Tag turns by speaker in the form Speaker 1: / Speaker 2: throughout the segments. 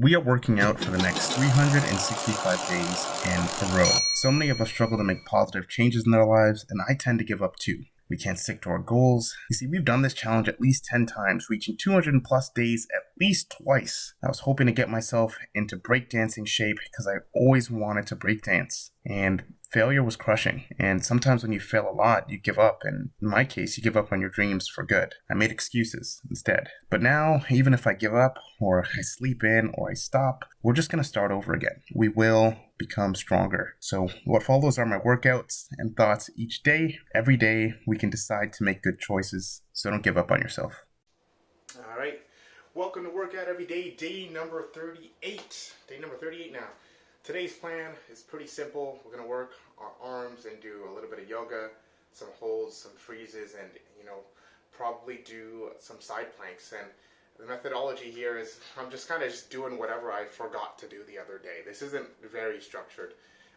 Speaker 1: We are working out for the next 365 days in a row. So many of us struggle to make positive changes in our lives, and I tend to give up too. We can't stick to our goals. You see, we've done this challenge at least 10 times, reaching 200 plus days at least twice. I was hoping to get myself into breakdancing shape because I always wanted to breakdance. And failure was crushing. And sometimes when you fail a lot, you give up. And in my case, you give up on your dreams for good. I made excuses instead. But now, even if I give up, or I sleep in, or I stop, we're just going to start over again. We will become stronger. So what follows are my workouts and thoughts each day. Every day, we can decide to make good choices. So don't give up on yourself.
Speaker 2: All right. Welcome to Workout Every Day, day number 38. Day number 38 now. Today's plan is pretty simple. We're going to work our arms and do a little bit of yoga, some holds, some freezes, and, probably do some side planks. And the methodology here is I'm just kind of just doing whatever I forgot to do the other day. This isn't very structured.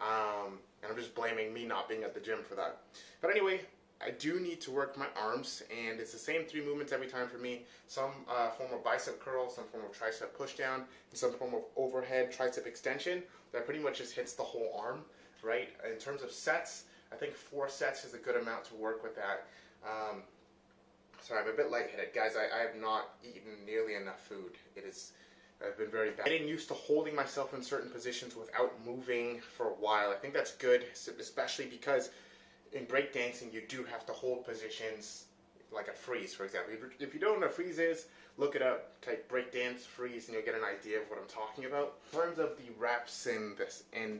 Speaker 2: And I'm just blaming me not being at the gym for that. But anyway, I do need to work my arms, and it's the same 3 movements every time for me. Some form of bicep curl, some form of tricep push down, and some form of overhead tricep extension that pretty much just hits the whole arm, right? In terms of sets, I think 4 sets is a good amount to work with that. Sorry, I'm a bit lightheaded. Guys, I have not eaten nearly enough food. I've been very bad. Getting used to holding myself in certain positions without moving for a while. I think that's good, especially because in breakdancing, you do have to hold positions like a freeze, for example. If you don't know what a freeze is, look it up, type breakdance freeze, and you'll get an idea of what I'm talking about. In terms of the reps and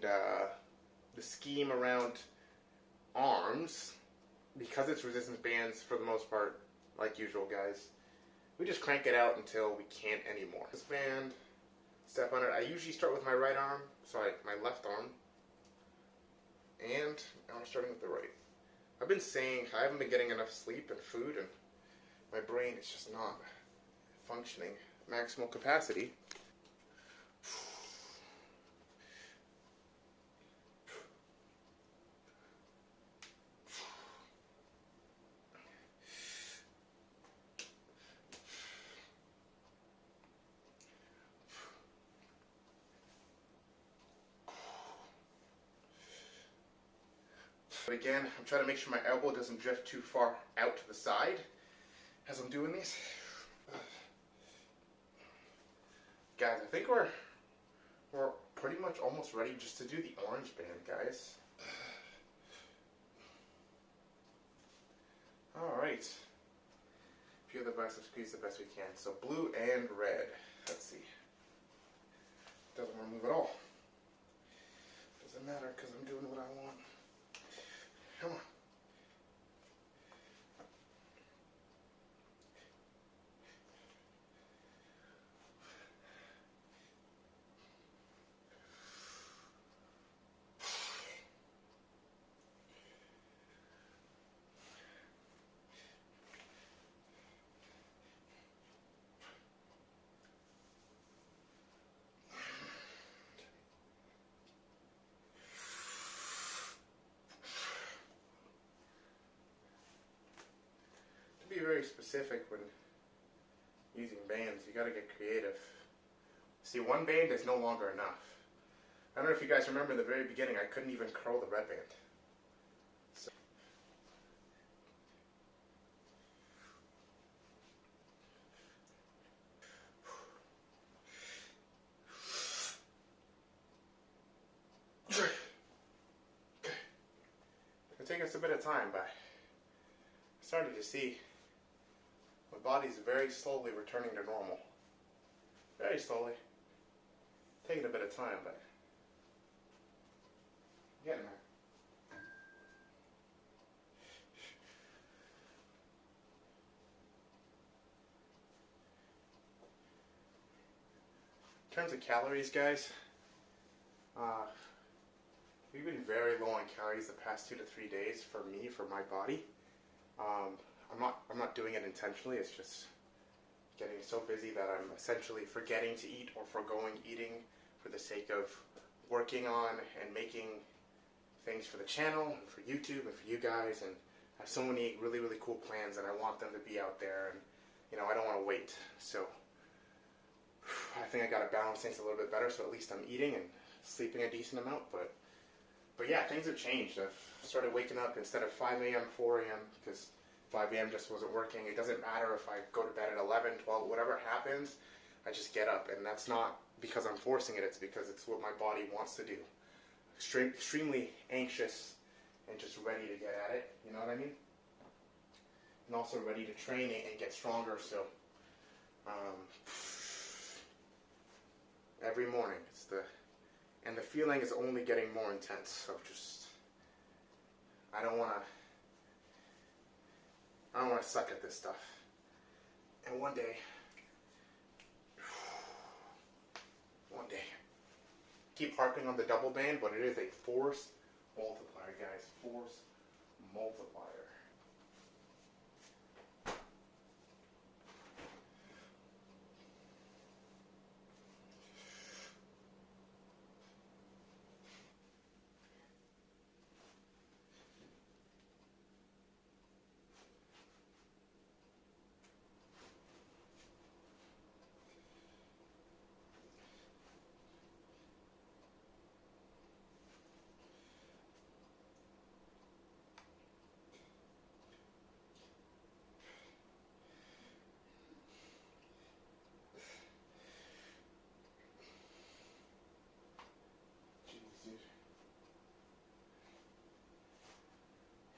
Speaker 2: the scheme around arms, because it's resistance bands for the most part, like usual, guys, we just crank it out until we can't anymore. This band, step on it. I usually start with my right arm, my left arm, and now I'm starting with the right. I've been saying I haven't been getting enough sleep and food, and my brain is just not functioning at maximal capacity. But again, I'm trying to make sure my elbow doesn't drift too far out to the side as I'm doing these. Guys, I think we're pretty much almost ready just to do the orange band, guys. Alright. Feel the bicep squeeze the best we can. So blue and red. Let's see. Doesn't want to move at all. Doesn't matter because I'm doing what I want. Come on. To be very specific when using bands, you gotta get creative. See, one band is no longer enough. I don't know if you guys remember in the very beginning, I couldn't even curl the red band. So it'll take us a bit of time, but I'm starting to see my body's very slowly returning to normal. Very slowly. Taking a bit of time, but getting there. In terms of calories, guys, we've been very low on calories the past 2 to 3 days for me, for my body. I'm not doing it intentionally. It's just getting so busy that I'm essentially forgetting to eat or foregoing eating for the sake of working on and making things for the channel and for YouTube and for you guys, and I have so many really, really cool plans and I want them to be out there, and I don't want to wait. So I think I gotta balance things a little bit better, so at least I'm eating and sleeping a decent amount. But yeah, things have changed. I've started waking up instead of 5 a.m., 4 a.m. because 5 a.m. just wasn't working. It doesn't matter if I go to bed at 11, 12, whatever happens, I just get up, and that's not because I'm forcing it. It's because it's what my body wants to do. Extremely anxious and just ready to get at it. You know what I mean? And also ready to train it and get stronger. So every morning, and the feeling is only getting more intense. So I don't want to suck at this stuff. And one day, keep harping on the double band, but it is a force multiplier, guys. Force multiplier.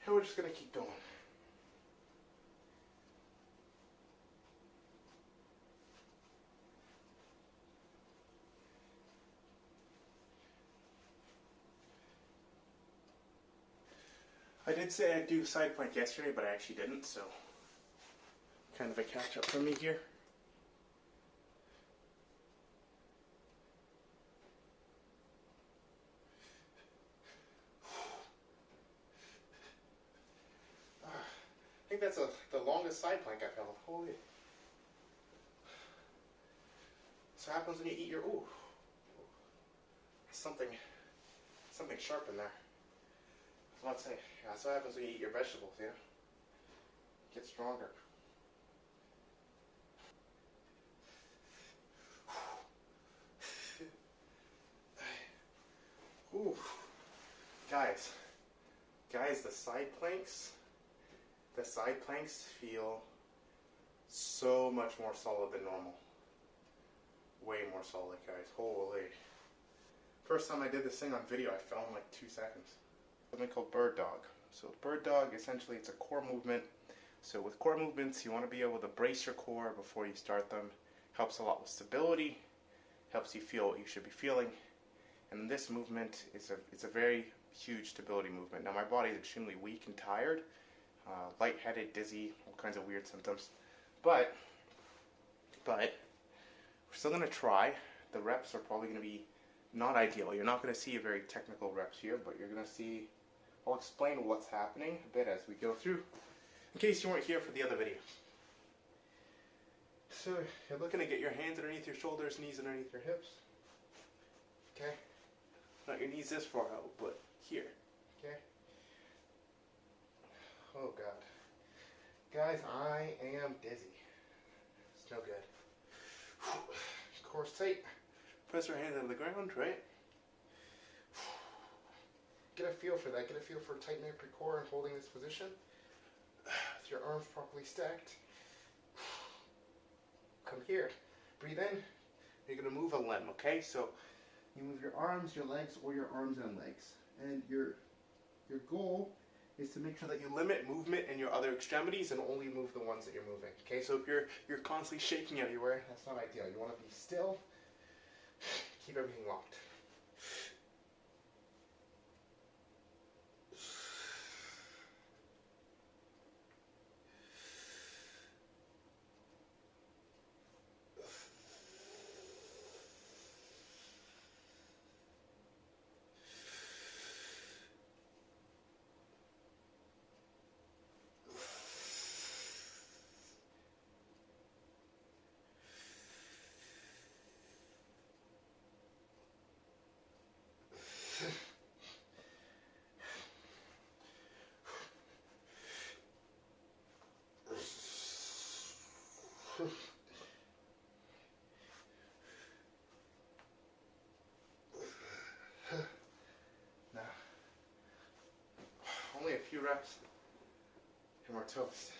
Speaker 2: And we're just going to keep going. I did say I'd do side plank yesterday, but I actually didn't, so kind of a catch up for me here. I think that's the longest side plank I've held. Holy. So happens when you eat your something sharp in there. I was about to say, yeah, that's what happens when you eat your vegetables, yeah. Get stronger. Ooh. Guys, the side planks feel so much more solid than normal. Way more solid, guys. Holy. First time I did this thing on video, I fell in like 2 seconds. Something called bird dog. So bird dog, essentially, it's a core movement. So with core movements, you want to be able to brace your core before you start them. Helps a lot with stability. Helps you feel what you should be feeling. And this movement it's a very huge stability movement. Now my body is extremely weak and tired, lightheaded, dizzy, all kinds of weird symptoms. But we're still gonna try. The reps are probably gonna be not ideal. You're not gonna see a very technical reps here, but you're gonna see. I'll explain what's happening a bit as we go through, in case you weren't here for the other video. So you're looking to get your hands underneath your shoulders, knees underneath your hips. Okay. Not your knees this far out, but here. Okay. Oh God. Guys, I am dizzy. It's no good. Core's tight. Press your hands on the ground, right? Get a feel for that. Get a feel for tightening up your core and holding this position. With your arms properly stacked. Come here. Breathe in. You're going to move a limb, okay? So you move your arms, your legs, or your arms and legs. And your goal is to make sure that you limit movement in your other extremities and only move the ones that you're moving. Okay, so if you're constantly shaking everywhere, that's not ideal. You want to be still, keep everything locked. few reps, and we're toast.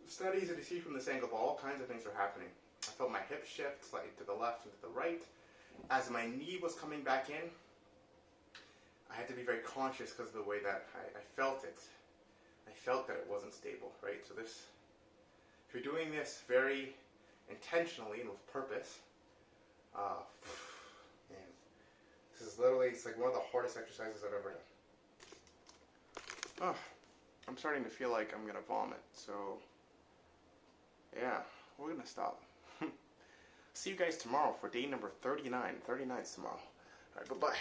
Speaker 2: It's not easy to see from this angle, but all kinds of things are happening. I felt my hip shift slightly to the left and to the right. As my knee was coming back in, I had to be very conscious because of the way that I felt it. I felt that it wasn't stable, right? So this, if you're doing this very intentionally and with purpose, man, this is literally, it's like one of the hardest exercises I've ever done. I'm starting to feel like I'm gonna vomit, so yeah, we're gonna stop. See you guys tomorrow for day number 39. 39's tomorrow. Alright, bye-bye.